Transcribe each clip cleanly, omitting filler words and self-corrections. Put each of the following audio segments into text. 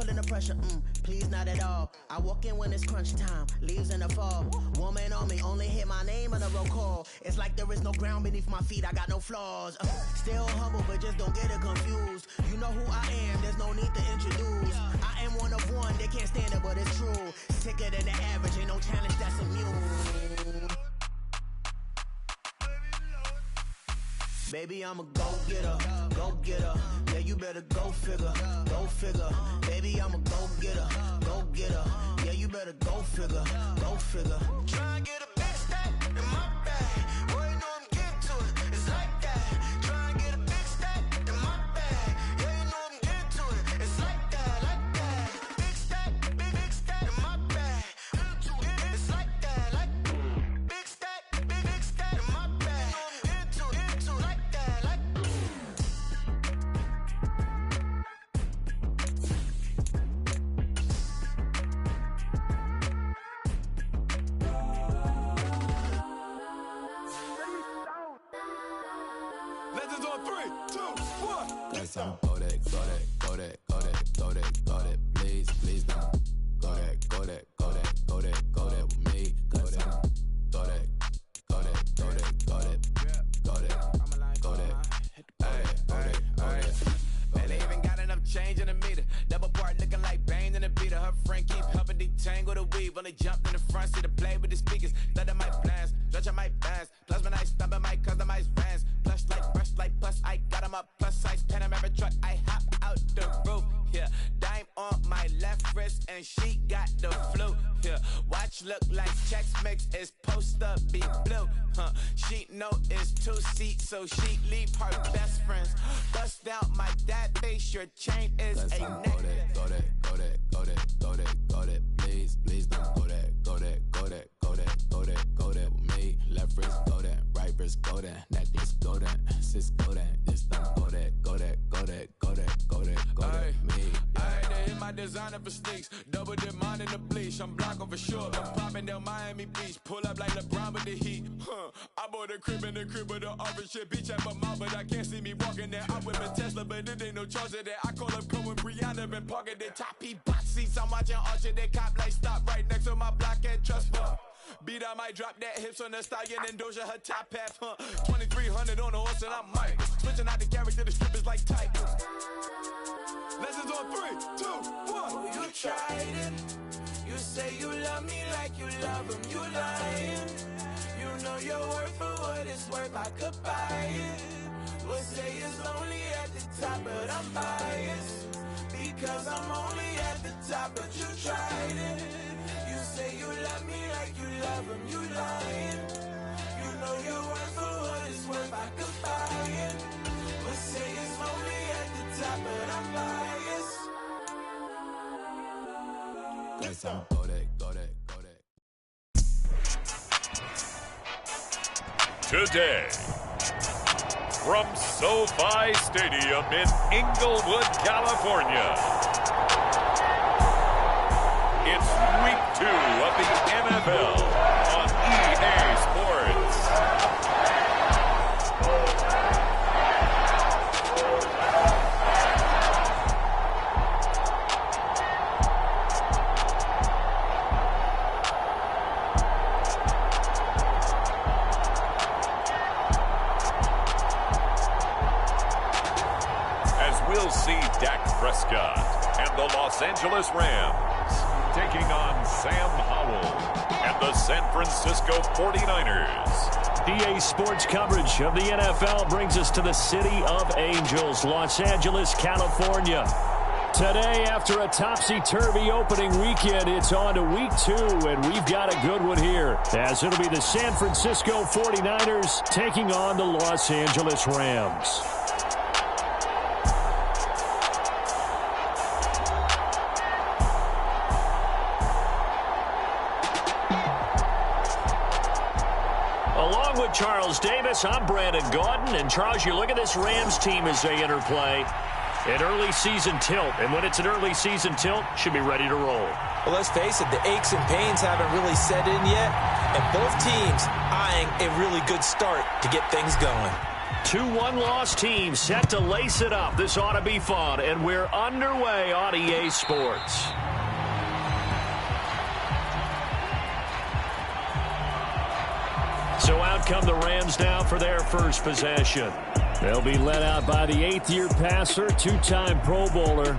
feeling the pressure, please not at all. I walk in when it's crunch time, leaves in the fall. Woman on me, only hit my name on the roll call. It's like there is no ground beneath my feet, I got no flaws. Still humble, but just don't get it confused. You know who I am, there's no need to introduce. I am one of one, they can't stand it, but it's true. Sicker than the average, ain't no challenge that's immune. Baby, I'm a go-getter, go-getter. Yeah, you better go figure, go figure. Baby, I'm a go-getter, go-getter. Yeah, you better go figure, go figure. Try and get a big stack in my bag. Boy, you know I'm getting to it, it's like that. Try and get a big stack in my bag. Yeah, you know I'm getting to it, it's like that, like that. Big stack in my bag. It's like that, like that. Big stack in my bag. You know I'm getting to it, like that, like that. Legends on 3, 2, 1. Let's go that, go that, go that, go that, go that, go that. Please, please don't. Go that, go that, go that, go that, go that with me. Go that, go that, go that, go that, go that, go that, go that. Man, they even got enough change in the meter. Double part looking like Bane in the beater. Her friend keep helping detangle the weave. When they jumped in the front seat to play with the speakers. Thunder might blast, stretch might pass. Plasma night, stomach might customize vans. Plush like brush like plus, I got them up. Plus size Panamera truck, I hop out the roof. Yeah, dime on my left wrist and she got the flu. Yeah, watch look like Chex Mix is post up be blue. She know it's 2 seats, so she leave her best friends. Bust out my dad face, your chain is Let's a go neck. that, go that, go that, go that, go that, go that. Please, please don't. Go that, go that, go that, go that, go that, go that with me. Left wrist, go that, right wrist, go that, necklace, go that, sis, go that. This don't go that, go that, go that, go that, go that, go that with me. I had to hit my designer for sneaks. Double dip mine in the bleach. I'm blocking for sure. I'm popping down Miami Beach. Pull up like LeBron with the heat. I bought a crib in the crib with the office shit. Beach at my mouth, but I can't see me walking there. I'm with a Tesla, but it ain't no charger there. I call up Cohen, Brianna, been parking their top box seats. I'm watching Archer, they cop like stop right next to my block and trust fund. Beat, I might drop that hips on the stallion and Doja her top half, 2300 on the horse and I'm Mike. Switching out the character, the strippers like tight. Legends on 3, 2, 1. You tried it. You say you love me like you love him. You lying. You know your worth for what it's worth. I could buy it. Would say it's lonely at the top, but I'm biased because I'm only at the top. But you tried it. You say you love me like you love him. You lying. You know your worth for what it's worth. I could buy it. Would say it's lonely at the top, but I'm biased. Let's go that, go that, go that. Today, from SoFi Stadium in Inglewood, California, it's week 2 of the NFL on EA Sports. We'll see Dak Prescott and the Los Angeles Rams taking on Sam Howell and the San Francisco 49ers. EA Sports coverage of the NFL brings us to the City of Angels, Los Angeles, California. Today, after a topsy-turvy opening weekend, it's on to week 2, and we've got a good one here, as it'll be the San Francisco 49ers taking on the Los Angeles Rams. Along with Charles Davis, I'm Brandon Gaudin. And Charles, you look at this Rams team as they enter play. An early season tilt. And when it's an early season tilt, should be ready to roll. Well, let's face it, the aches and pains haven't really set in yet. And both teams eyeing a really good start to get things going. Two one-loss teams set to lace it up. This ought to be fun, and we're underway on EA Sports. So out come the Rams now for their first possession. They'll be led out by the 8th-year passer, two-time Pro Bowler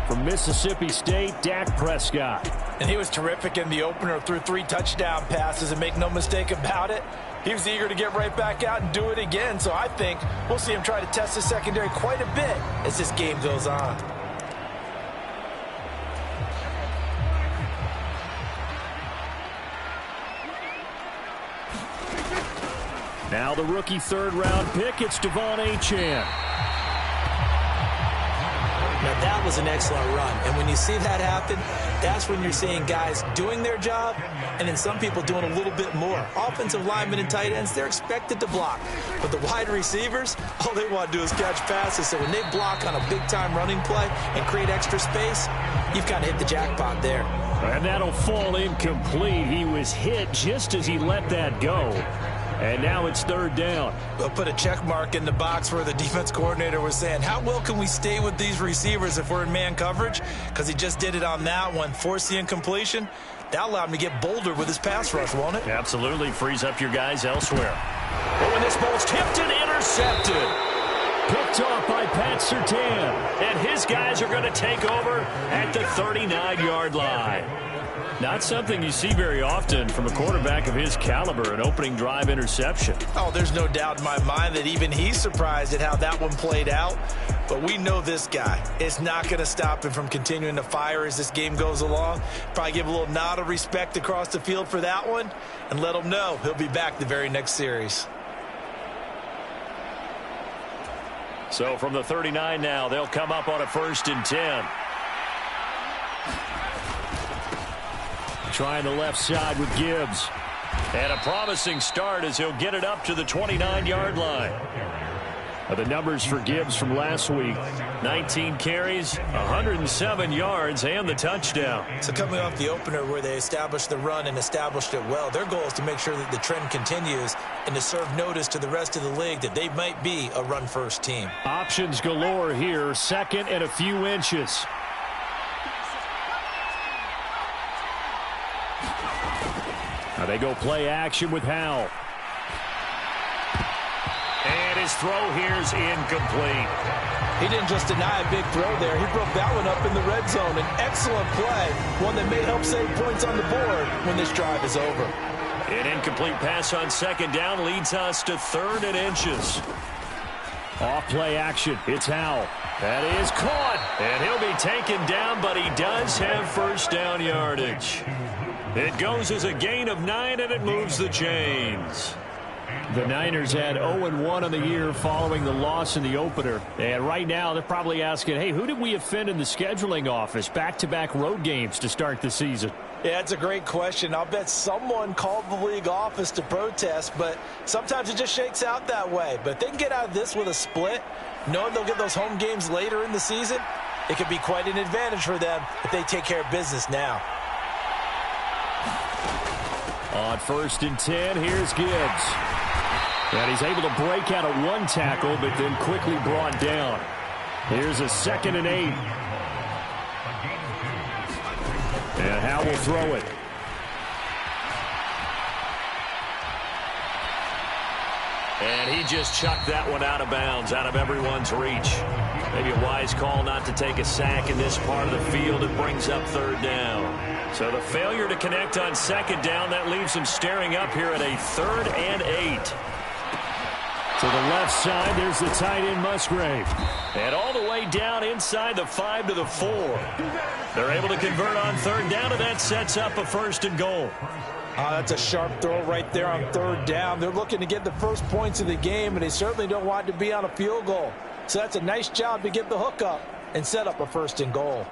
from Mississippi State, Dak Prescott. And he was terrific in the opener, threw 3 touchdown passes, and make no mistake about it, he was eager to get right back out and do it again. So I think we'll see him try to test the secondary quite a bit as this game goes on. Now the rookie third-round pick, it's Devon Achane. Now that was an excellent run, and when you see that happen, that's when you're seeing guys doing their job, and then some people doing a little bit more. Offensive linemen and tight ends, they're expected to block, but the wide receivers, all they want to do is catch passes. So when they block on a big-time running play and create extra space, you've kind of hit the jackpot there. And that'll fall incomplete. He was hit just as he let that go. And now it's third down. We'll put a check mark in the box where the defense coordinator was saying, how well can we stay with these receivers if we're in man coverage? Because he just did it on that one, forced the incompletion. That allowed him to get bolder with his pass rush, won't it? Absolutely. Frees up your guys elsewhere. But when this ball's tipped and intercepted. Picked off by Pat Surtain. And his guys are going to take over at the 39-yard line. Not something you see very often from a quarterback of his caliber, an opening drive interception. Oh, there's no doubt in my mind that even he's surprised at how that one played out. But we know this guy. It's not going to stop him from continuing to fire as this game goes along. Probably give a little nod of respect across the field for that one and let him know he'll be back the very next series. So from the 39 now, they'll come up on a 1st and 10. Trying the left side with Gibbs. And a promising start as he'll get it up to the 29-yard line. The numbers for Gibbs from last week, 19 carries, 107 yards, and the touchdown. So coming off the opener where they established the run and established it well, their goal is to make sure that the trend continues and to serve notice to the rest of the league that they might be a run-first team. Options galore here, second and a few inches. Now they go play action with Howell. And his throw here's incomplete. He didn't just deny a big throw there. He broke that one up in the red zone. An excellent play, one that may help save points on the board when this drive is over. An incomplete pass on second down leads us to 3rd and inches. Off play action. It's Howell. That is caught. And he'll be taken down, but he does have first down yardage. It goes as a gain of 9, and it moves the chains. The Niners had 0-1 on the year following the loss in the opener. And right now, they're probably asking, hey, who did we offend in the scheduling office? Back-to-back road games to start the season. Yeah, that's a great question. I'll bet someone called the league office to protest, but sometimes it just shakes out that way. But if they can get out of this with a split, knowing they'll get those home games later in the season, it could be quite an advantage for them if they take care of business now. On 1st and 10, here's Gibbs. And he's able to break out of one tackle, but then quickly brought down. Here's a 2nd and 8. And Howell will throw it. And he just chucked that one out of bounds, out of everyone's reach. Maybe a wise call not to take a sack in this part of the field. It brings up 3rd down. So the failure to connect on 2nd down, that leaves him staring up here at a 3rd and 8. To the left side, there's the tight end Musgrave. And all the way down inside the 5 to the 4. They're able to convert on 3rd down, and that sets up a 1st and goal. That's a sharp throw right there on 3rd down. They're looking to get the first points of the game, and they certainly don't want it to be on a field goal. So that's a nice job to get the hook up and set up a 1st and goal.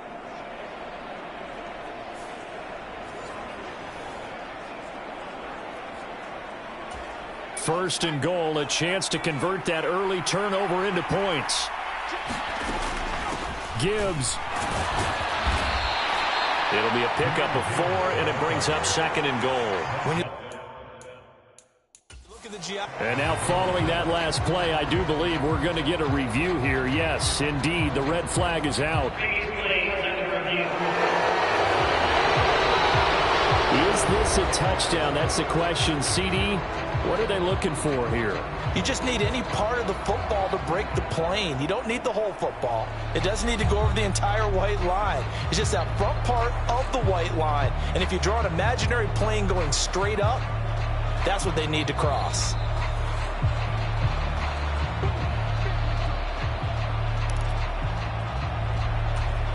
First and goal, a chance to convert that early turnover into points. Gibbs. It'll be a pickup of 4, and it brings up 2nd and goal. When you look of the GI. And now following that last play, I do believe we're going to get a review here. Yes, indeed, the red flag is out. Is this a touchdown? That's the question. CD, what are they looking for here? You just need any part of the football to break the plane. You don't need the whole football. It doesn't need to go over the entire white line. It's just that front part of the white line. And if you draw an imaginary plane going straight up, that's what they need to cross.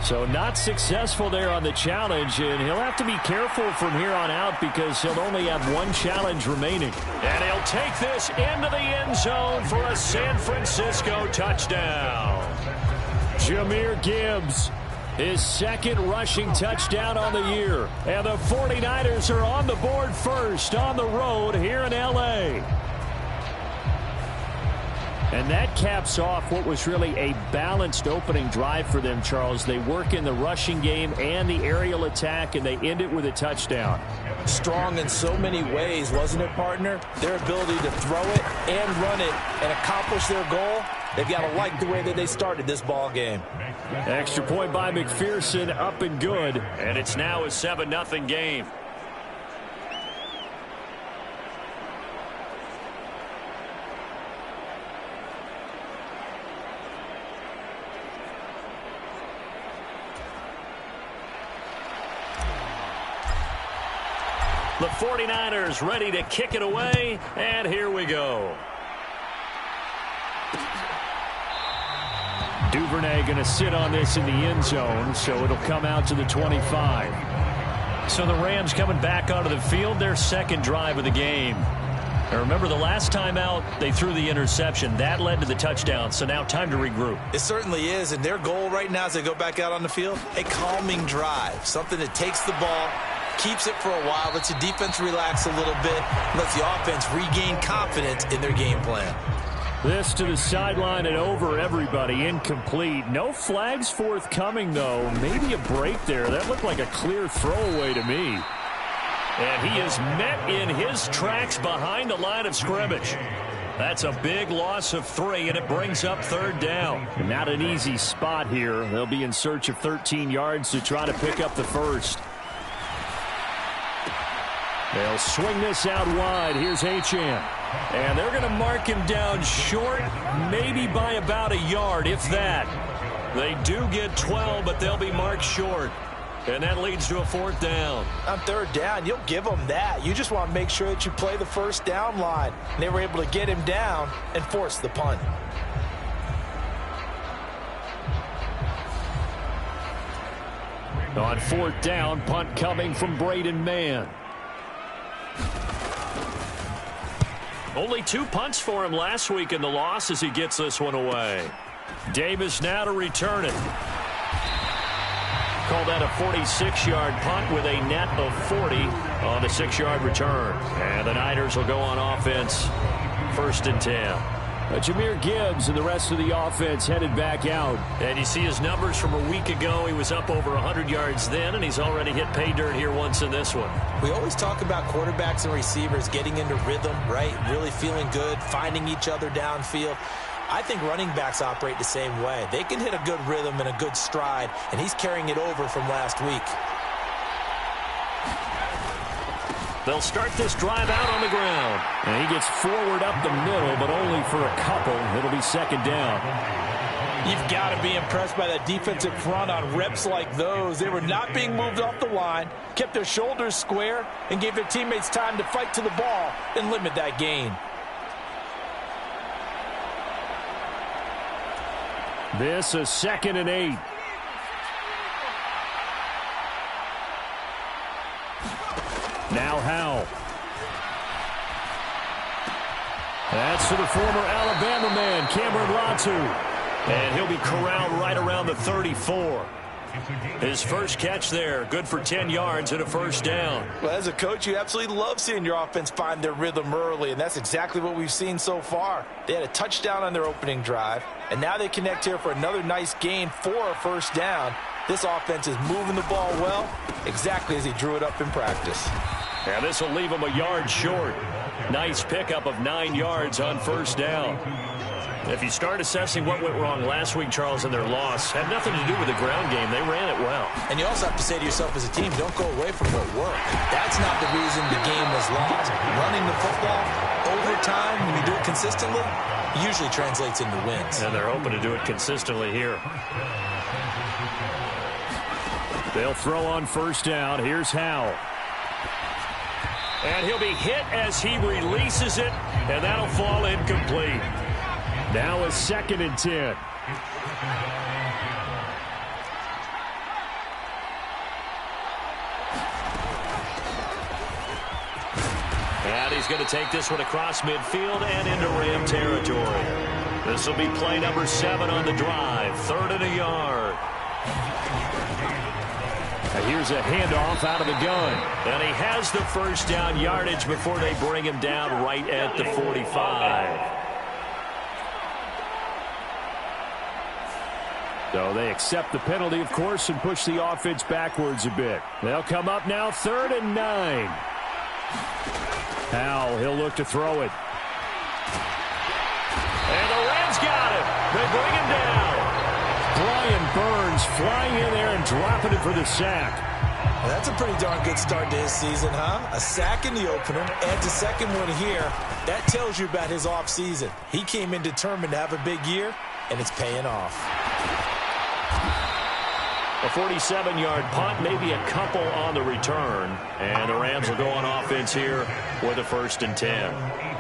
So not successful there on the challenge, and he'll have to be careful from here on out because he'll only have one challenge remaining. And he'll take this into the end zone for a San Francisco touchdown. Jahmyr Gibbs, his second rushing touchdown on the year. And the 49ers are on the board first on the road here in L.A. And that caps off what was really a balanced opening drive for them, Charles. They work in the rushing game and the aerial attack, and they end it with a touchdown. Strong in so many ways, wasn't it, partner? Their ability to throw it and run it and accomplish their goal, they've got to like the way that they started this ball game. Extra point by McPherson, up and good. And it's now a 7-0 game. The 49ers ready to kick it away, and here we go. Duvernay going to sit on this in the end zone, so it'll come out to the 25. So the Rams coming back onto the field, their second drive of the game. Now remember, the last time out, they threw the interception. That led to the touchdown, so now time to regroup. It certainly is, and their goal right now as they go back out on the field, a calming drive, something that takes the ball, keeps it for a while, lets the defense relax a little bit, lets the offense regain confidence in their game plan. This to the sideline and over everybody, incomplete. No flags forthcoming, though. Maybe a break there. That looked like a clear throwaway to me. And he is met in his tracks behind the line of scrimmage. That's a big loss of 3, and it brings up third down. Not an easy spot here. They'll be in search of 13 yards to try to pick up the first. They'll swing this out wide. Here's Achane. And they're going to mark him down short, maybe by about a yard, if that. They do get 12, but they'll be marked short. And that leads to a fourth down. On third down, you'll give them that. You just want to make sure that you play the first down line. And they were able to get him down and force the punt. On fourth down, punt coming from Braden Mann. Only 2 punts for him last week in the loss as he gets this one away. Davis now to return it. Call that a 46-yard punt with a net of 40 on the 6-yard return. And the Niners will go on offense, 1st and 10. Jahmyr Gibbs and the rest of the offense headed back out. And you see his numbers from a week ago. He was up over 100 yards then, and he's already hit pay dirt here once in this one. We always talk about quarterbacks and receivers getting into rhythm, right? Really feeling good, finding each other downfield. I think running backs operate the same way. They can hit a good rhythm and a good stride, and he's carrying it over from last week. They'll start this drive out on the ground. And he gets forward up the middle, but only for a couple. It'll be second down. You've got to be impressed by that defensive front on reps like those. They were not being moved off the line, kept their shoulders square, and gave their teammates time to fight to the ball and limit that gain. This is 2nd and 8. Now Howell. That's to the former Alabama man, Cameron Latu. And he'll be corralled right around the 34. His first catch there, good for 10 yards and a first down. Well, as a coach, you absolutely love seeing your offense find their rhythm early, and that's exactly what we've seen so far. They had a touchdown on their opening drive, and now they connect here for another nice gain for a first down. This offense is moving the ball well, exactly as he drew it up in practice. And this will leave him a yard short. Nice pickup of 9 yards on first down. If you start assessing what went wrong last week, Charles, in their loss, had nothing to do with the ground game. They ran it well. And you also have to say to yourself as a team, don't go away from what worked. That's not the reason the game was lost. Running the football over time, when you do it consistently, usually translates into wins. And they're hoping to do it consistently here. They'll throw on first down. Here's Howell. And he'll be hit as he releases it, and that'll fall incomplete. Now a 2nd and 10. And he's going to take this one across midfield and into Ram territory. This will be play number 7 on the drive. 3rd and a yard. And here's a handoff out of the gun. And he has the first down yardage before they bring him down right at the 45. So they accept the penalty, of course, and push the offense backwards a bit. They'll come up now 3rd and 9. Howell, he'll look to throw it. And the Rams got him. They bring him down. Brian Burns flying in there and dropping it for the sack. Well, that's a pretty darn good start to his season, huh? A sack in the opener, adds a second one here. That tells you about his offseason. He came in determined to have a big year, and it's paying off. A 47-yard punt, maybe a couple on the return. And the Rams will go on offense here with a 1st and 10.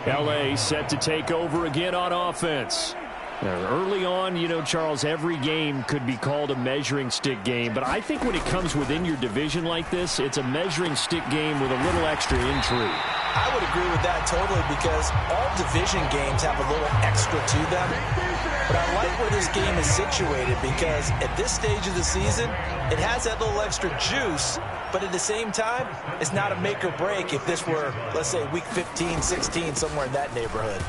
L.A. set to take over again on offense. Early on, you know, Charles, every game could be called a measuring stick game. But I think when it comes within your division like this, it's a measuring stick game with a little extra intrigue. I would agree with that totally because all division games have a little extra to them. But I like where this game is situated because at this stage of the season, it has that little extra juice. But at the same time, it's not a make or break if this were, let's say, week 15, 16, somewhere in that neighborhood.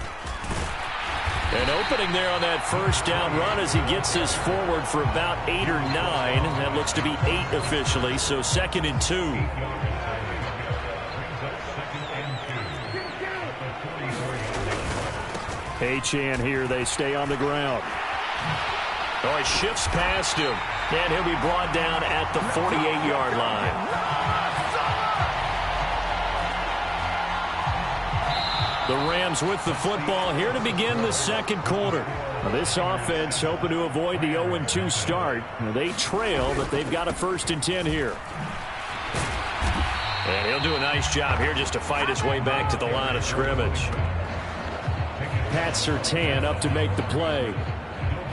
An opening there on that first down run as he gets this forward for about 8 or 9. That looks to be 8 officially, so 2nd and 2. Achane here, they stay on the ground. Oh, he shifts past him, and he'll be brought down at the 48-yard line. The Rams with the football here to begin the 2nd quarter. Now, this offense hoping to avoid the 0-2 start. Now, they trail, but they've got a 1st and 10 here. And he'll do a nice job here just to fight his way back to the line of scrimmage. Pat Surtain up to make the play.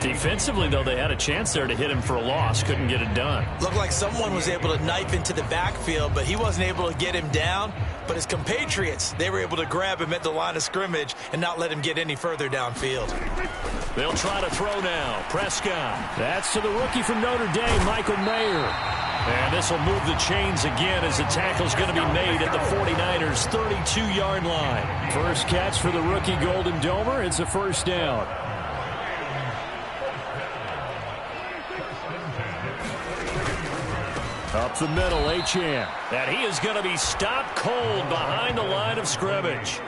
Defensively, though, they had a chance there to hit him for a loss. Couldn't get it done. Looked like someone was able to knife into the backfield, but he wasn't able to get him down. But his compatriots, they were able to grab him at the line of scrimmage and not let him get any further downfield. They'll try to throw now. Prescott. That's to the rookie from Notre Dame, Michael Mayer. And this will move the chains again as the tackle's going to be made at the 49ers' 32-yard line. First catch for the rookie Golden Domer. It's a 1st down. Up the middle, Achane. And he is going to be stopped cold behind the line of scrimmage.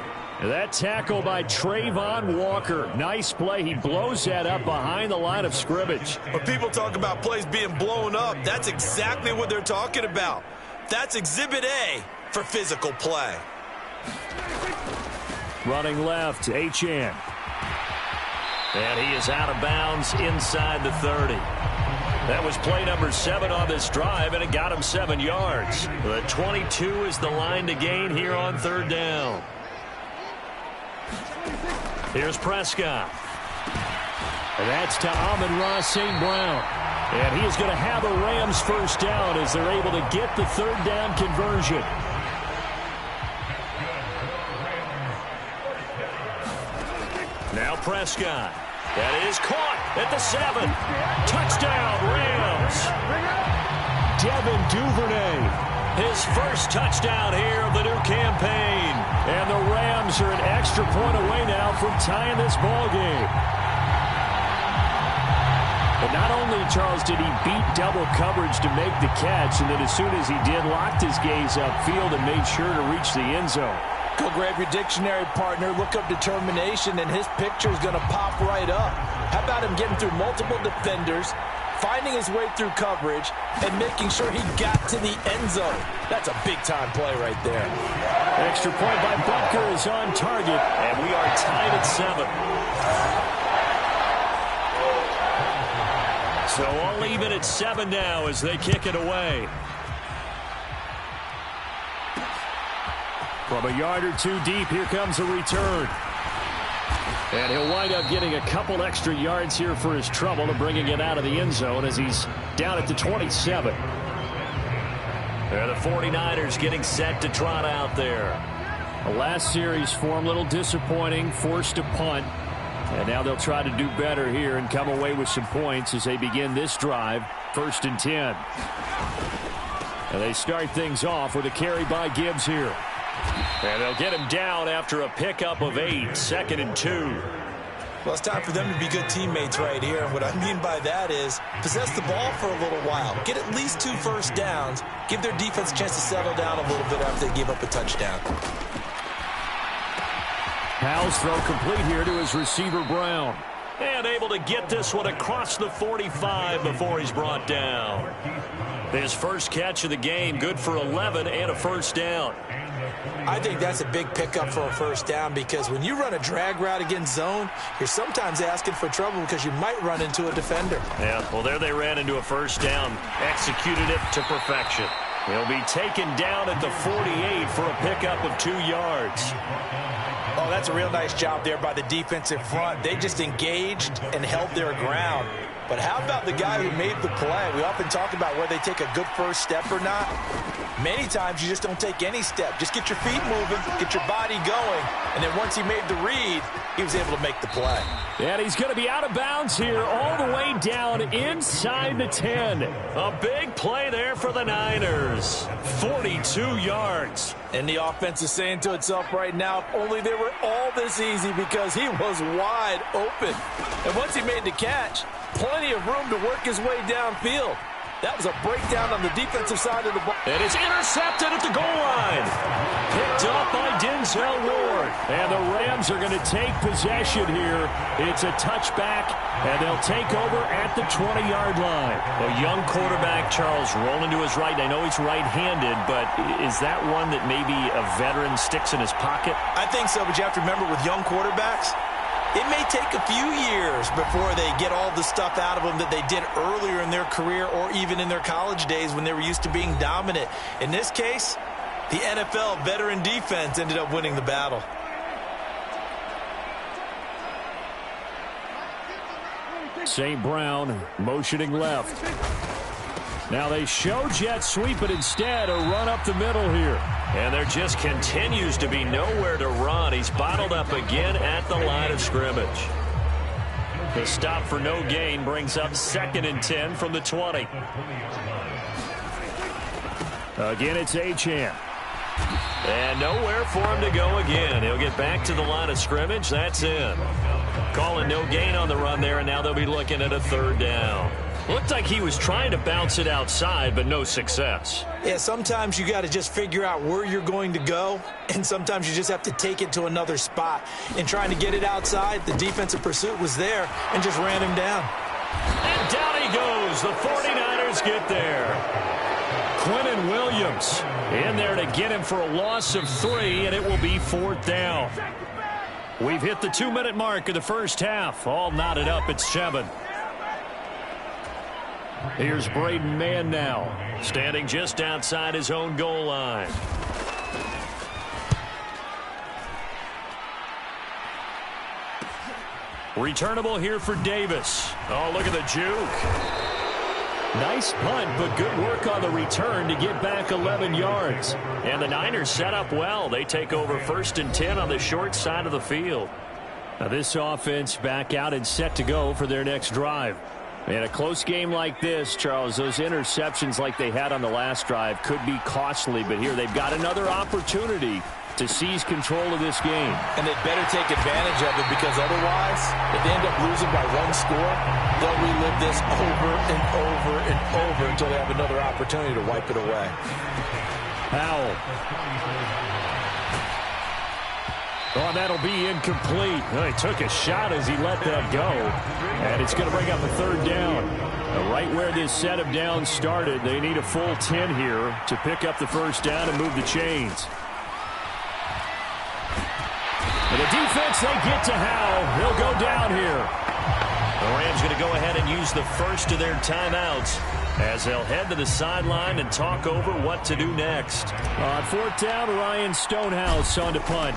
That tackle by Trayvon Walker. Nice play. He blows that up behind the line of scrimmage. When people talk about plays being blown up, that's exactly what they're talking about. That's Exhibit A for physical play. Running left, Achane. And he is out of bounds inside the 30. That was play number 7 on this drive, and it got him 7 yards. The 22 is the line to gain here on 3rd down. Here's Prescott. And that's to Amon-Ra St. Brown. And he is going to have a Rams 1st down as they're able to get the 3rd down conversion. Now Prescott. That is caught at the 7. Touchdown, Rams. Devin Duvernay. His first touchdown here of the new campaign. And the Rams are an extra point away now from tying this ball game. But not only, Charles, did he beat double coverage to make the catch, and then as soon as he did, locked his gaze upfield and made sure to reach the end zone. Go grab your dictionary, partner. Look up determination, and his picture is going to pop right up. How about him getting through multiple defenders, finding his way through coverage, and making sure he got to the end zone? That's a big-time play right there. Extra point by Butker is on target, and we are tied at 7. So all even at 7 now as they kick it away. From a yard or two deep, here comes a return. And he'll wind up getting a couple extra yards here for his trouble and bringing it out of the end zone as he's down at the 27. And the 49ers getting set to trot out there. The last series for him, a little disappointing, forced a punt. And now they'll try to do better here and come away with some points as they begin this drive, 1st and 10. And they start things off with a carry by Gibbs here. And they'll get him down after a pickup of 8, 2nd and 2. Well, it's time for them to be good teammates right here. And what I mean by that is possess the ball for a little while. Get at least 2 first downs. Give their defense a chance to settle down a little bit after they give up a touchdown. Powell's throw complete here to his receiver, Brown. And able to get this one across the 45 before he's brought down. His first catch of the game, good for 11 and a first down. I think that's a big pickup for a first down because when you run a drag route against zone, you're sometimes asking for trouble because you might run into a defender. Yeah, well, there they ran into a first down. Executed it to perfection. He'll be taken down at the 48 for a pickup of 2 yards. Oh, that's a real nice job there by the defensive front. They just engaged and held their ground. But how about the guy who made the play? We often talk about whether they take a good first step or not. Many times you just don't take any step. Just get your feet moving, get your body going, and then once he made the read, he was able to make the play. And he's going to be out of bounds here all the way down inside the 10. A big play there for the Niners. 42 yards. And the offense is saying to itself right now, if only they were all this easy because he was wide open. And once he made the catch, plenty of room to work his way downfield. That was a breakdown on the defensive side of the ball. And it's intercepted at the goal line. Picked up by Denzel Ward. And the Rams are going to take possession here. It's a touchback, and they'll take over at the 20-yard line. A young quarterback, Charles, rolling to his right. I know he's right-handed, but is that one that maybe a veteran sticks in his pocket? I think so, but you have to remember with young quarterbacks, it may take a few years before they get all the stuff out of them that they did earlier in their career or even in their college days when they were used to being dominant. In this case, the NFL veteran defense ended up winning the battle. St. Brown motioning left. Now they show jet sweep, but instead a run up the middle here. And there just continues to be nowhere to run. He's bottled up again at the line of scrimmage. The stop for no gain brings up 2nd and 10 from the 20. Again, it's Achane. And nowhere for him to go again. He'll get back to the line of scrimmage. That's in. Calling no gain on the run there, and now they'll be looking at a 3rd down. Looked like he was trying to bounce it outside, but no success. Yeah, sometimes you got to just figure out where you're going to go, and sometimes you just have to take it to another spot. In trying to get it outside, the defensive pursuit was there and just ran him down. And down he goes. The 49ers get there. Quinnen Williams in there to get him for a loss of 3, and it will be 4th down. We've hit the 2-minute mark of the first half. All knotted up at 7. Here's Braden Mann now, standing just outside his own goal line. Returnable here for Davis. Oh, look at the juke. Nice punt, but good work on the return to get back 11 yards. And the Niners set up well. They take over 1st and 10 on the short side of the field. Now this offense back out and set to go for their next drive. In a close game like this, Charles, those interceptions like they had on the last drive could be costly, but here they've got another opportunity to seize control of this game. And they better take advantage of it, because otherwise, if they end up losing by one score, they'll relive this over and over and over until they have another opportunity to wipe it away. Howell. Oh, that'll be incomplete. Well, he took a shot as he let that go. And it's going to bring up a third down. Right where this set of downs started, they need a full 10 here to pick up the first down and move the chains. And the defense, they get to Howell. He'll go down here. The Rams going to go ahead and use the first of their timeouts as they'll head to the sideline and talk over what to do next. On fourth down, Ryan Stonehouse on to punt.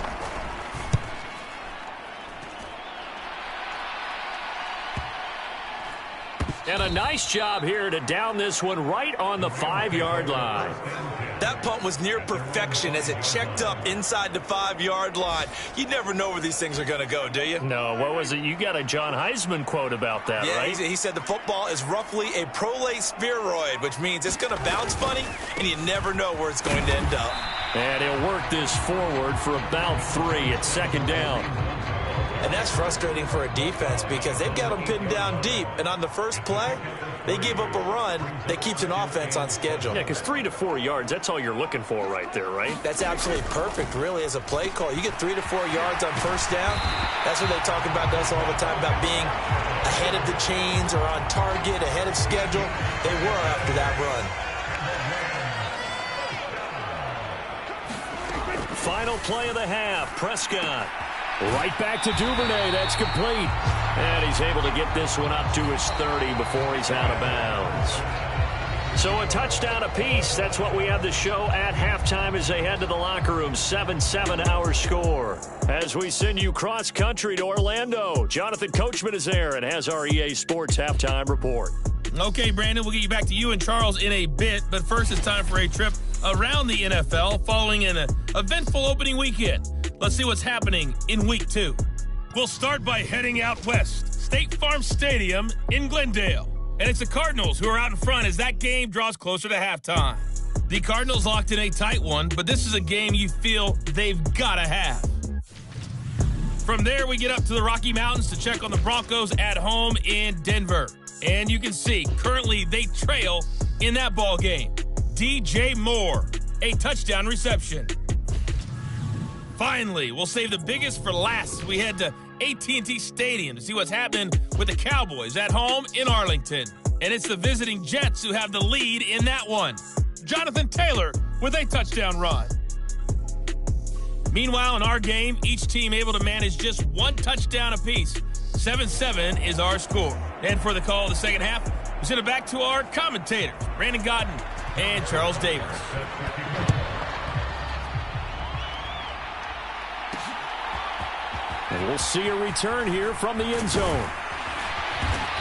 And a nice job here to down this one right on the 5-yard line. That punt was near perfection as it checked up inside the 5-yard line. You never know where these things are going to go, do you? No, what was it? You got a John Heisman quote about that, right? Yeah, he said the football is roughly a prolate spheroid, which means it's going to bounce funny, and you never know where it's going to end up. And he'll work this forward for about 3 at second down. And that's frustrating for a defense because they've got them pinned down deep. And on the first play, they gave up a run that keeps an offense on schedule. Yeah, because 3 to 4 yards, that's all you're looking for right there, right? That's absolutely perfect, really, as a play call. You get 3 to 4 yards on first down. That's what they talk about us all the time, about being ahead of the chains or on target, ahead of schedule. They were after that run. Final play of the half, Prescott. Right back to Duvernay. That's complete. And he's able to get this one up to his 30 before he's out of bounds. So a touchdown apiece. That's what we have the show at halftime as they head to the locker room. 7-7 our score. As we send you cross country to Orlando, Jonathan Coachman is there and has our EA Sports halftime report. Okay, Brandon, we'll get you back to you and Charles in a bit. But first, it's time for a trip around the NFL following an eventful opening weekend. Let's see what's happening in Week 2. We'll start by heading out west. State Farm Stadium in Glendale. And it's the Cardinals who are out in front as that game draws closer to halftime. The Cardinals locked in a tight one, but this is a game you feel they've got to have. From there, we get up to the Rocky Mountains to check on the Broncos at home in Denver. And you can see, currently they trail in that ball game. DJ Moore, a touchdown reception. Finally, we'll save the biggest for last as we head to AT&T Stadium to see what's happening with the Cowboys at home in Arlington. And it's the visiting Jets who have the lead in that one. Jonathan Taylor with a touchdown run. Meanwhile, in our game, each team able to manage just one touchdown apiece. 7-7 is our score. And for the call of the second half, we send it back to our commentators, Brandon Godden and Charles Davis. And we'll see a return here from the end zone.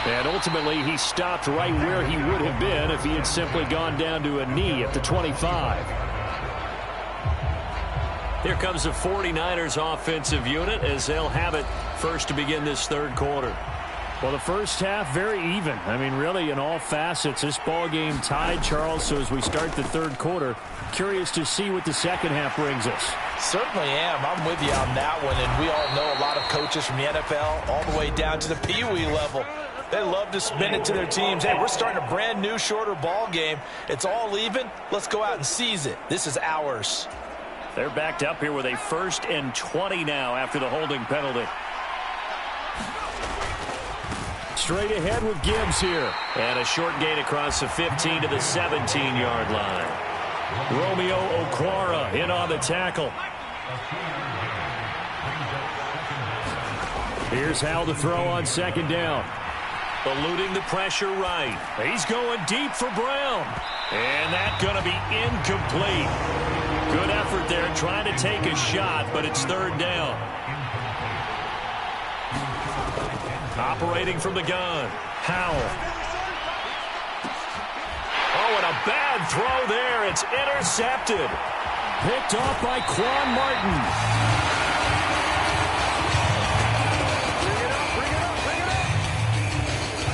And ultimately, he stopped right where he would have been if he had simply gone down to a knee at the 25. Here comes the 49ers offensive unit as they'll have it first to begin this third quarter. Well, the first half, very even. I mean, really, in all facets, this ball game tied, Charles. So as we start the third quarter, curious to see what the second half brings us. Certainly am. I'm with you on that one. And we all know a lot of coaches from the NFL all the way down to the Pee Wee level. They love to spin it to their teams. Hey, we're starting a brand new, shorter ball game. It's all even. Let's go out and seize it. This is ours. They're backed up here with a 1st and 20 now after the holding penalty. Straight ahead with Gibbs here. And a short gain across the 15 to the 17-yard line. Romeo Okwara in on the tackle. Here's Howell to throw on second down. Eluding the pressure right. He's going deep for Brown. And that's going to be incomplete. Good effort there trying to take a shot, but it's third down. Operating from the gun, Howell. Oh, and a bad throw there. It's intercepted. Picked off by Quan Martin.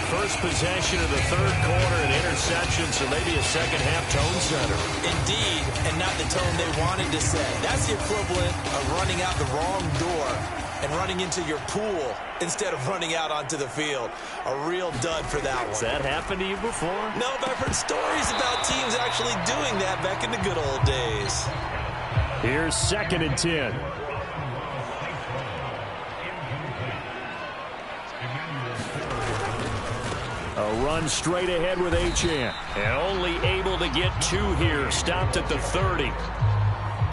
First possession of the third quarter, an interception, so maybe a second-half tone setter. Indeed, and not the tone they wanted to set. That's the equivalent of running out the wrong door and running into your pool instead of running out onto the field. A real dud for that one. Has that happened to you before? No, but I've heard stories about teams actually doing that back in the good old days. Here's 2nd and 10. A run straight ahead with Achane. And only able to get 2 here. Stopped at the 30.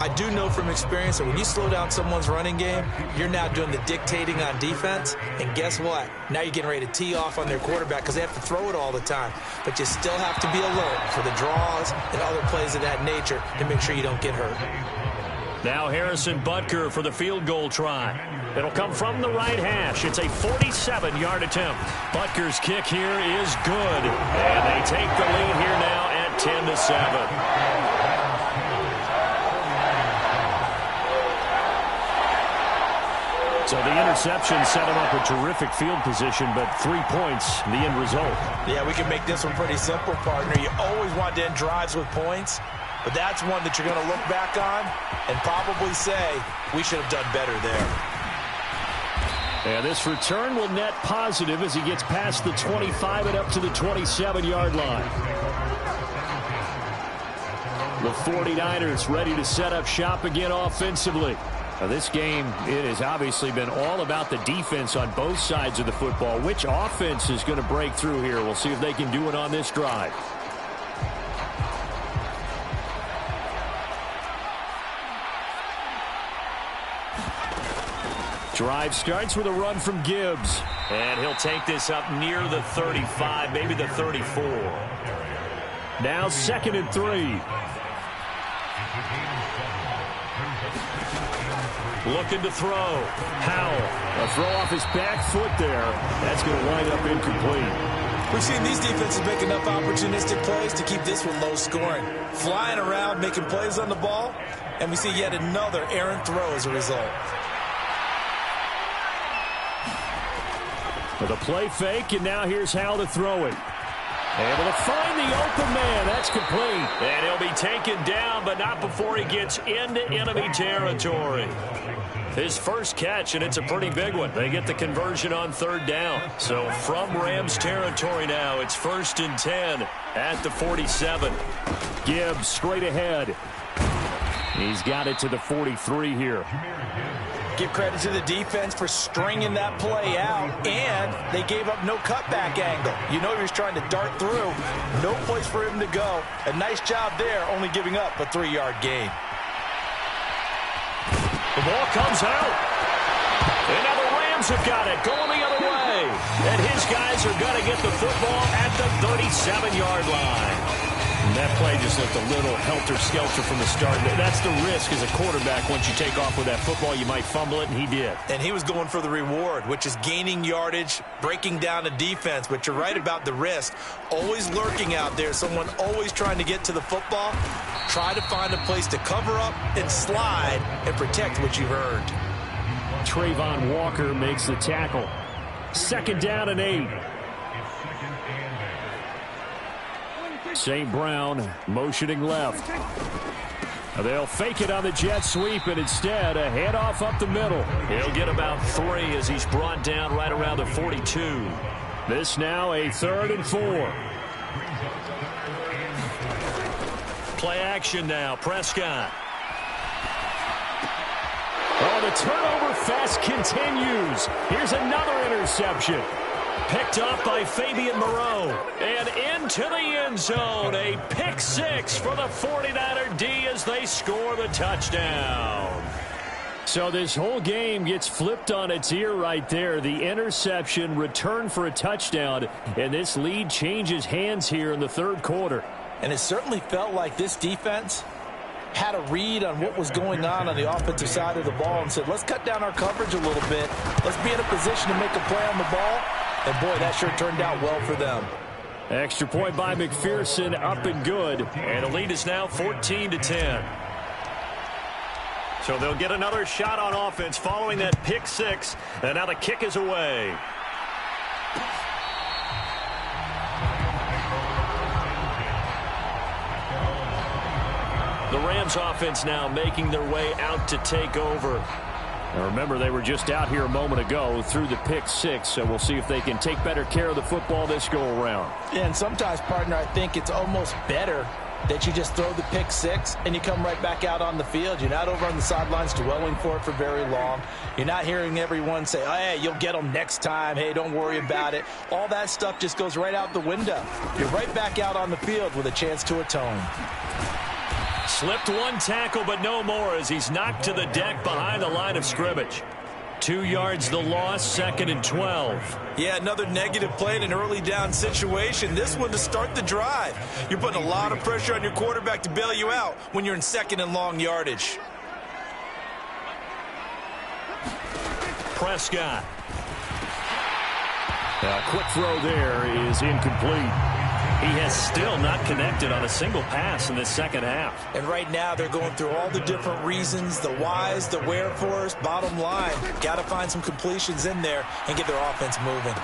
I do know from experience that when you slow down someone's running game, you're now doing the dictating on defense. And guess what? Now you're getting ready to tee off on their quarterback because they have to throw it all the time. But you still have to be alert for the draws and other plays of that nature to make sure you don't get hurt. Now Harrison Butker for the field goal try. It'll come from the right hash. It's a 47-yard attempt. Butker's kick here is good. And they take the lead here now at 10-7. So the interception set him up a terrific field position, but 3 points, the end result. Yeah, we can make this one pretty simple, partner. You always want to end drives with points, but that's one that you're going to look back on and probably say, we should have done better there. And this return will net positive as he gets past the 25 and up to the 27-yard line. The 49ers ready to set up shop again offensively. Now this game, it has obviously been all about the defense on both sides of the football. Which offense is going to break through here? We'll see if they can do it on this drive. Drive starts with a run from Gibbs. And he'll take this up near the 35, maybe the 34. Now 2nd and 3. Looking to throw. Howell. A throw off his back foot there. That's going to wind up incomplete. We've seen these defenses make enough opportunistic plays to keep this one low scoring. Flying around, making plays on the ball, and we see yet another errant throw as a result. With a play fake, and now here's Howell to throw it. Able to find the open man. That's complete. And he'll be taken down, but not before he gets into enemy territory. His first catch, and it's a pretty big one. They get the conversion on 3rd down. So from Rams territory now, it's 1st and 10 at the 47. Gibbs straight ahead. He's got it to the 43 here. Give credit to the defense for stringing that play out, and they gave up no cutback angle. You know he was trying to dart through. No place for him to go. A nice job there, only giving up a 3-yard gain. The ball comes out. And now the Rams have got it, going the other way. And his guys are going to get the football at the 37-yard line. And that play just looked a little helter-skelter from the start. That's the risk as a quarterback. Once you take off with that football, you might fumble it, and he did. And he was going for the reward, which is gaining yardage, breaking down the defense. But you're right about the risk. Always lurking out there, someone always trying to get to the football. Try to find a place to cover up and slide and protect what you've earned. Trayvon Walker makes the tackle. 2nd down and 8. St. Brown motioning left. They'll fake it on the jet sweep, and instead a handoff up the middle. He'll get about 3 as he's brought down right around the 42. This now a 3rd and 4. Play action now. Prescott. Oh, the turnover fest continues. Here's another interception. Picked up by Fabian Moreau. And into the end zone. A pick 6 for the 49er D as they score the touchdown. So this whole game gets flipped on its ear right there. The interception, return for a touchdown, and this lead changes hands here in the 3rd quarter. And it certainly felt like this defense had a read on what was going on the offensive side of the ball and said, let's cut down our coverage a little bit. Let's be in a position to make a play on the ball. And, boy, that sure turned out well for them. Extra point by McPherson, up and good. And the lead is now 14-10. So they'll get another shot on offense following that pick 6. And now the kick is away. Rams offense now making their way out to take over. Now remember, they were just out here a moment ago through the pick six, so we'll see if they can take better care of the football this go-around. Yeah, and sometimes, partner, I think it's almost better that you just throw the pick six and you come right back out on the field. You're not over on the sidelines dwelling for it for very long. You're not hearing everyone say, oh, hey, you'll get them next time. Hey, don't worry about it. All that stuff just goes right out the window. You're right back out on the field with a chance to atone. Slipped one tackle, but no more as he's knocked to the deck behind the line of scrimmage. 2 yards the loss, 2nd and 12. Yeah, another negative play in an early down situation. This one to start the drive. You're putting a lot of pressure on your quarterback to bail you out when you're in 2nd and long yardage. Prescott. A quick throw there is incomplete. He has still not connected on a single pass in this second half. And right now they're going through all the different reasons, the whys, the wherefores. Bottom line, got to find some completions in there and get their offense moving.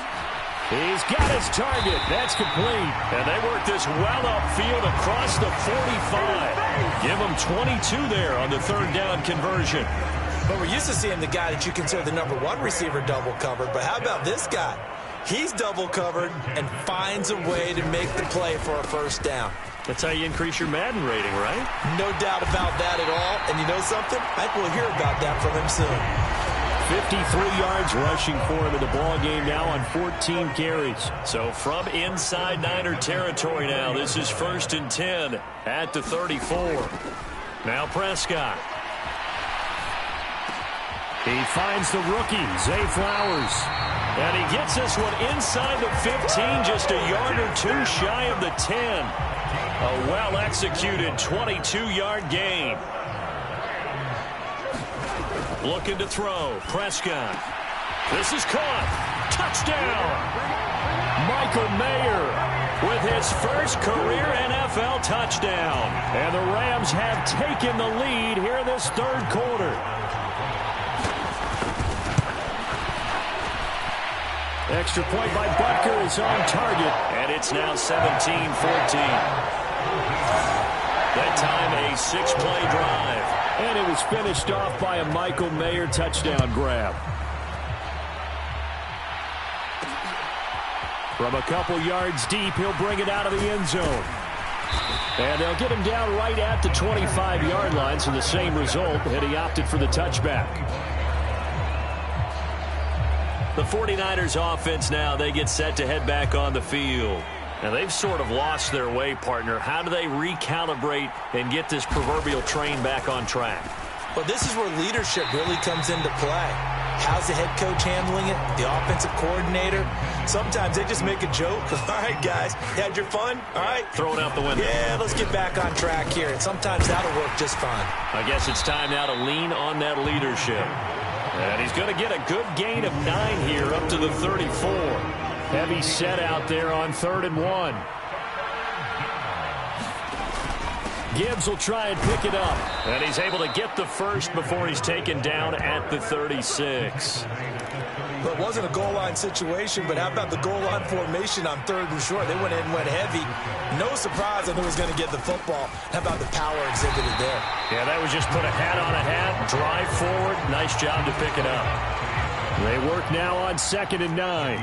He's got his target. That's complete. And they work this well upfield across the 45. Give them 22 there on the 3rd down conversion. But we're used to seeing the guy that you consider the number 1 receiver double covered. But how about this guy? He's double covered and finds a way to make the play for a 1st down. That's how you increase your Madden rating, right? No doubt about that at all. And you know something? I think we'll hear about that from him soon. 53 yards rushing for him in the ball game now on 14 carries. So from inside Niner territory now, this is 1st and 10 at the 34. Now Prescott. He finds the rookie, Zay Flowers. And he gets this one inside the 15, just a yard or 2 shy of the 10. A well-executed 22-yard gain. Looking to throw. Prescott. This is caught. Touchdown. Michael Mayer with his first career NFL touchdown. And the Rams have taken the lead here in this 3rd quarter. Extra point by Butker is on target. And it's now 17-14. That time a 6-play drive. And it was finished off by a Michael Mayer touchdown grab. From a couple yards deep, he'll bring it out of the end zone. And they'll get him down right at the 25-yard line, so the same result, and he opted for the touchback. The 49ers offense now, they get set to head back on the field. And they've sort of lost their way, partner. How do they recalibrate and get this proverbial train back on track? Well, this is where leadership really comes into play. How's the head coach handling it? The offensive coordinator? Sometimes they just make a joke. All right, guys, you had your fun? All right. Throw it out the window. Yeah, let's get back on track here. And sometimes that'll work just fine. I guess it's time now to lean on that leadership. And he's going to get a good gain of 9 here up to the 34. Heavy set out there on 3rd and 1. Gibbs will try and pick it up. And he's able to get the first before he's taken down at the 36. Well, it wasn't a goal line situation, but how about the goal line formation on 3rd and short? They went in and went heavy. No surprise on who was going to get the football. How about the power exhibited there? Yeah, that was just put a hat on a hat, drive forward. Nice job to pick it up. They work now on 2nd and 9.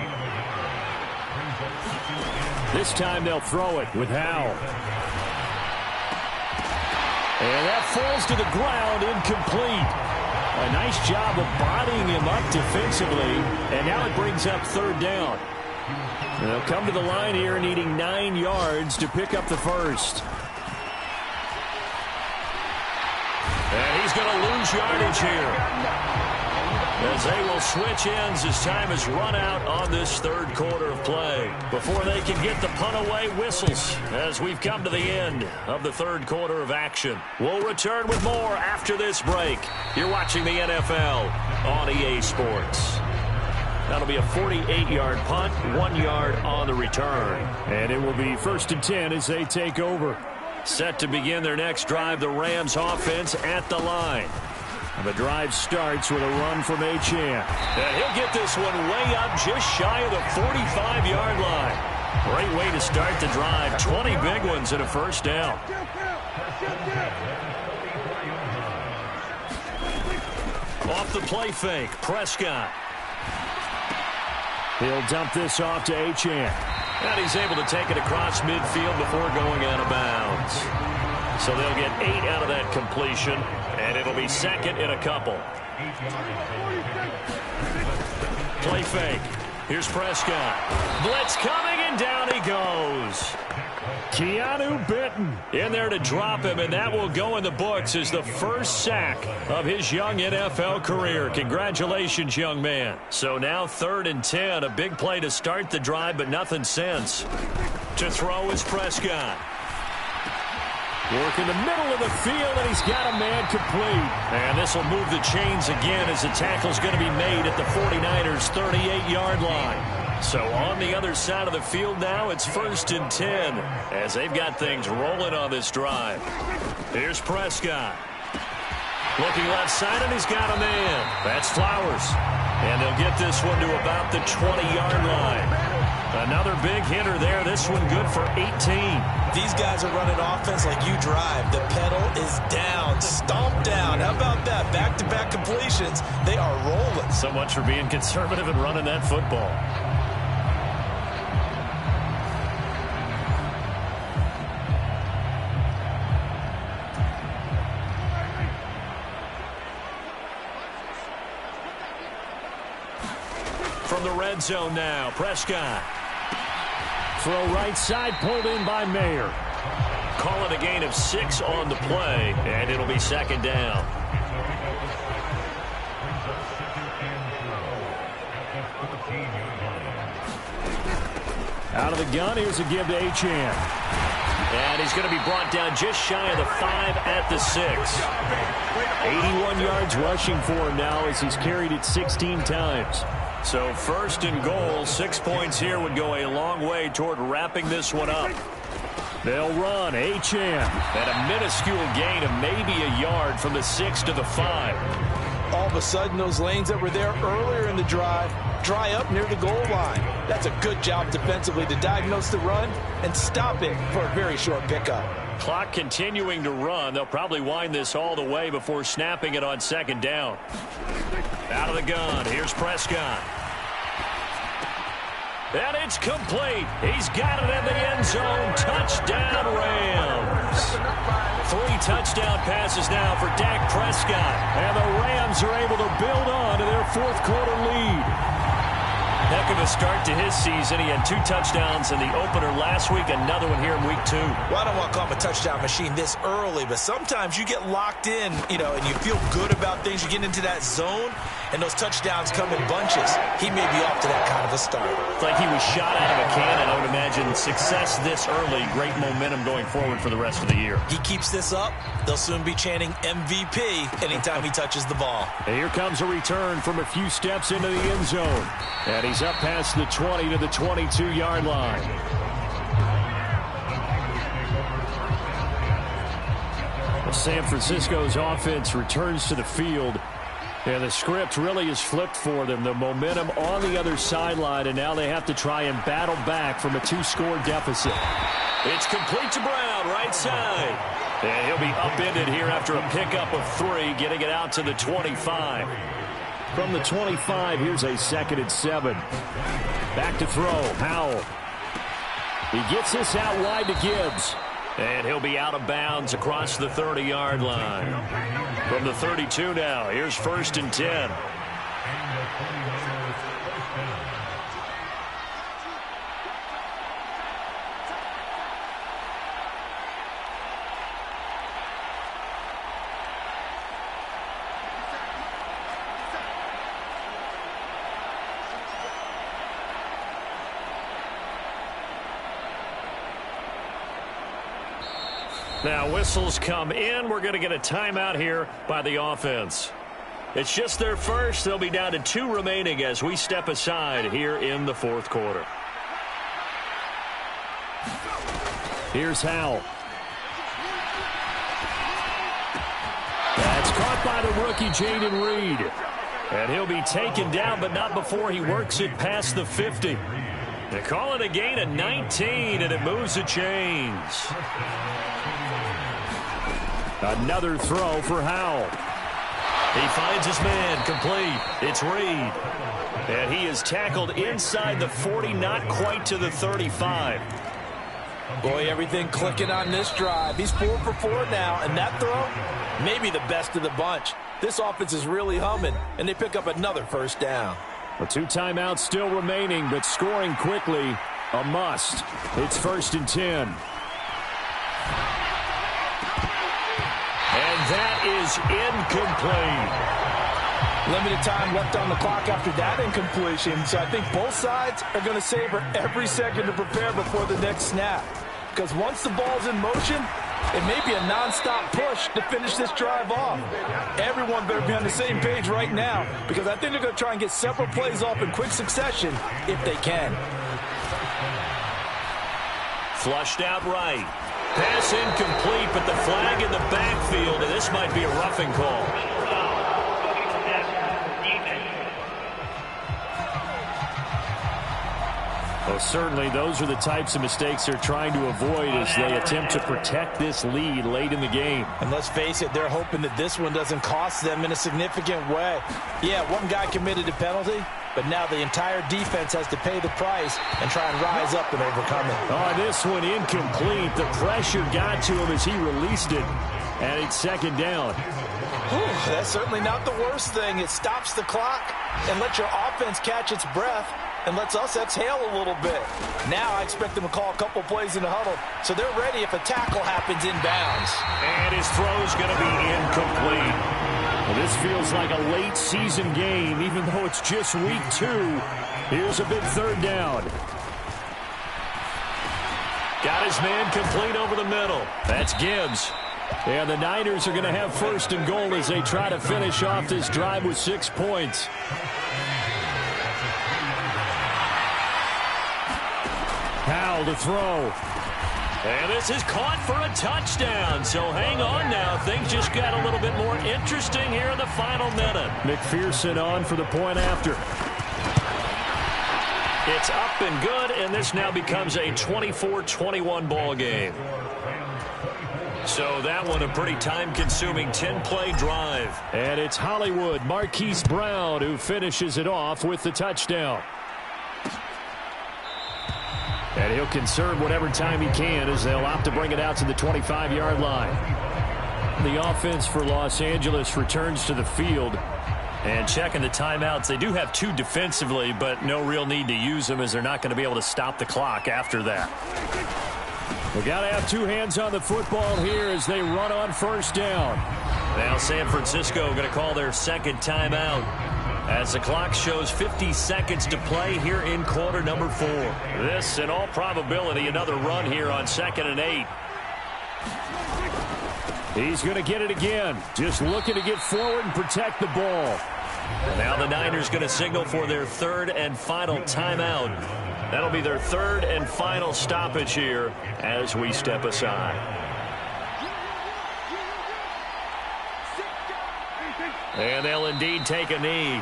This time they'll throw it with Howell. And that falls to the ground, incomplete. A nice job of bodying him up defensively, and now it brings up 3rd down. And they'll come to the line here needing 9 yards to pick up the first. And he's going to lose yardage here, as they will switch ends as time is run out on this 3rd quarter of play. Before they can get the punt away, whistles as we've come to the end of the 3rd quarter of action. We'll return with more after this break. You're watching the NFL on EA Sports. That'll be a 48-yard punt, 1 yard on the return. And it will be 1st and 10 as they take over. Set to begin their next drive, the Rams offense at the line. The drive starts with a run from Achane. And he'll get this one way up just shy of the 45-yard line. Great way to start the drive. 20 big ones and a 1st down. Off the play fake, Prescott. He'll dump this off to Achane. And he's able to take it across midfield before going out of bounds. So they'll get 8 out of that completion, and it'll be second in a couple. Play fake. Here's Prescott. Blitz coming, and down he goes. Keanu Benton in there to drop him, and that will go in the books as the first sack of his young NFL career. Congratulations, young man. So now 3rd and 10, a big play to start the drive, but nothing since. To throw is Prescott. Work in the middle of the field, and he's got a man complete. And this will move the chains again as the tackle's going to be made at the 49ers' 38-yard line. So on the other side of the field now, it's 1st and 10 as they've got things rolling on this drive. Here's Prescott. Looking left side, and he's got a man. That's Flowers. And they'll get this one to about the 20-yard line. Another big hitter there. This one good for 18. These guys are running offense like you drive. The pedal is down, stomped down. How about that? Back-to-back completions. They are rolling. So much for being conservative and running that football. From the red zone now, Prescott. Throw right side, pulled in by Mayer. Call it a gain of 6 on the play, and it'll be 2nd down. Out of the gun, here's a give to Achane. And he's going to be brought down just shy of the 5 at the 6. 81 yards rushing for him now as he's carried it 16 times. So 1st and goal, 6 points here would go a long way toward wrapping this one up. They'll run, Achane. And a minuscule gain of maybe a yard from the 6 to the 5. All of a sudden, those lanes that were there earlier in the drive dry up near the goal line. That's a good job defensively to diagnose the run and stop it for a very short pickup. Clock continuing to run. They'll probably wind this all the way before snapping it on 2nd down. Out of the gun, here's Prescott. And it's complete. He's got it in the end zone. Touchdown, Rams. 3 touchdown passes now for Dak Prescott. And the Rams are able to build on to their 4th quarter lead. Heck of a start to his season. He had 2 touchdowns in the opener last week, another one here in week 2. Well, I don't want to call him a touchdown machine this early, but sometimes you get locked in, and you feel good about things. You get into that zone, and those touchdowns come in bunches. He may be off to that kind of a start. It's like he was shot out of a cannon. I would imagine success this early, great momentum going forward for the rest of the year. He keeps this up, they'll soon be chanting MVP anytime he touches the ball. And here comes a return from a few steps into the end zone. And he's up past the 20 to the 22-yard line. Well, San Francisco's offense returns to the field. And the script really is flipped for them. The momentum on the other sideline, and now they have to try and battle back from a 2-score deficit. It's complete to Brown, right side. And he'll be upended here after a pickup of 3, getting it out to the 25. From the 25, here's a 2nd and 7. Back to throw, Howell. He gets this out wide to Gibbs. And he'll be out of bounds across the 30-yard line. From the 32 now, here's 1st and 10. Now whistles come in. We're going to get a timeout here by the offense. It's just their first. They'll be down to 2 remaining as we step aside here in the 4th quarter. Here's Howell. That's caught by the rookie Jaden Reed. And he'll be taken down, but not before he works it past the 50. They call it a gain of 19, and it moves the chains. Another throw for Howell. He finds his man, complete. It's Reed. And he is tackled inside the 40, not quite to the 35. Boy, everything clicking on this drive. He's 4 for 4 now, and that throw, maybe the best of the bunch. This offense is really humming, and they pick up another first down. The 2 timeouts still remaining, but scoring quickly, a must. It's 1st and 10. And that is incomplete. Limited time left on the clock after that incompletion, so I think both sides are going to savor every second to prepare before the next snap. Because once the ball's in motion, it may be a nonstop push to finish this drive off. Everyone better be on the same page right now, because I think they're going to try and get several plays off in quick succession if they can. Flushed out right. Pass incomplete, but the flag in the backfield, and this might be a roughing call. Well, certainly those are the types of mistakes they're trying to avoid as they attempt to protect this lead late in the game. And let's face it, they're hoping that this one doesn't cost them in a significant way. Yeah, one guy committed a penalty, but now the entire defense has to pay the price and try and rise up and overcome it. Oh, this one incomplete. The pressure got to him as he released it, and it's 2nd down. Whew, that's certainly not the worst thing. It stops the clock and lets your offense catch its breath and lets us exhale a little bit. Now I expect them to call a couple plays in the huddle, so they're ready if a tackle happens inbounds. And his throw's going to be incomplete. Well, this feels like a late season game, even though it's just week 2. Here's a big 3rd down. Got his man complete over the middle. That's Gibbs. And the Niners are going to have 1st and goal as they try to finish off this drive with 6 points. Powell to throw. And this is caught for a touchdown. So hang on now. Things just got a little bit more interesting here in the final minute. McPherson on for the point after. It's up and good, and this now becomes a 24-21 ball game. So that one a pretty time-consuming 10-play drive. And it's Hollywood, Marquise Brown, who finishes it off with the touchdown. And he'll conserve whatever time he can as they'll opt to bring it out to the 25-yard line. The offense for Los Angeles returns to the field. And checking the timeouts, they do have 2 defensively, but no real need to use them as they're not going to be able to stop the clock after that. We got to have 2 hands on the football here as they run on 1st down. Now San Francisco going to call their 2nd timeout as the clock shows 50 seconds to play here in quarter number 4. This, in all probability, another run here on 2nd and 8. He's going to get it again. Just looking to get forward and protect the ball. Now the Niners going to signal for their 3rd and final timeout. That'll be their 3rd and final stoppage here as we step aside. And they'll indeed take a knee.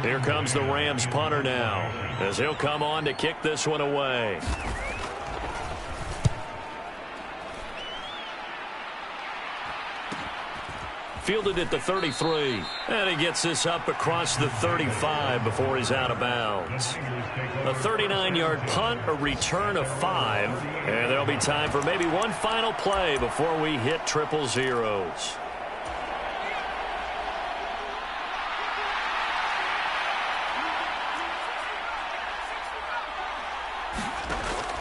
Here comes the Rams punter now as he'll come on to kick this one away. Fielded at the 33. And he gets this up across the 35 before he's out of bounds. A 39-yard punt, a return of 5. And there'll be time for maybe one final play before we hit triple zeros.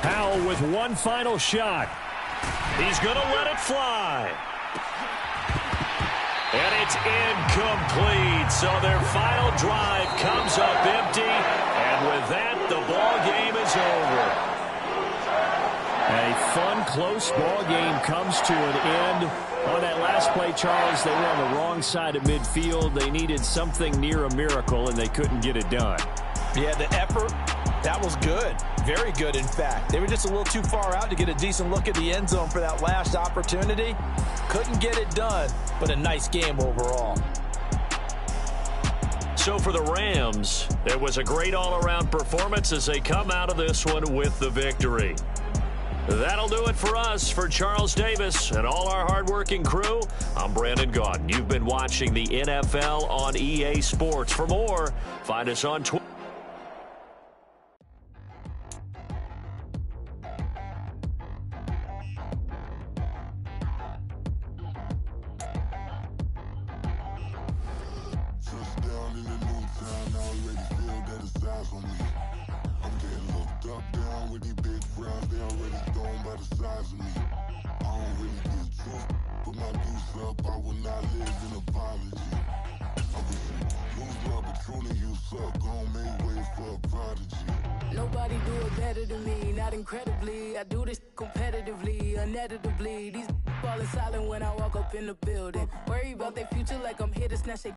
Powell with one final shot. He's going to let it fly. And it's incomplete. So their final drive comes up empty. And with that, the ball game is over. A fun, close ball game comes to an end. On that last play, Charles, they were on the wrong side of midfield. They needed something near a miracle, and they couldn't get it done. Yeah, the effort, that was good. Very good, in fact. They were just a little too far out to get a decent look at the end zone for that last opportunity. Couldn't get it done, but a nice game overall. So for the Rams, it was a great all-around performance as they come out of this one with the victory. That'll do it for us. For Charles Davis and all our hardworking crew, I'm Brandon Gaudin. You've been watching the NFL on EA Sports. For more, find us on Twitter. Nobody do it better than me, not incredibly. I do this competitively, uneditably. These falling silent when I walk up in the building. Worry about their future like I'm here to snatch their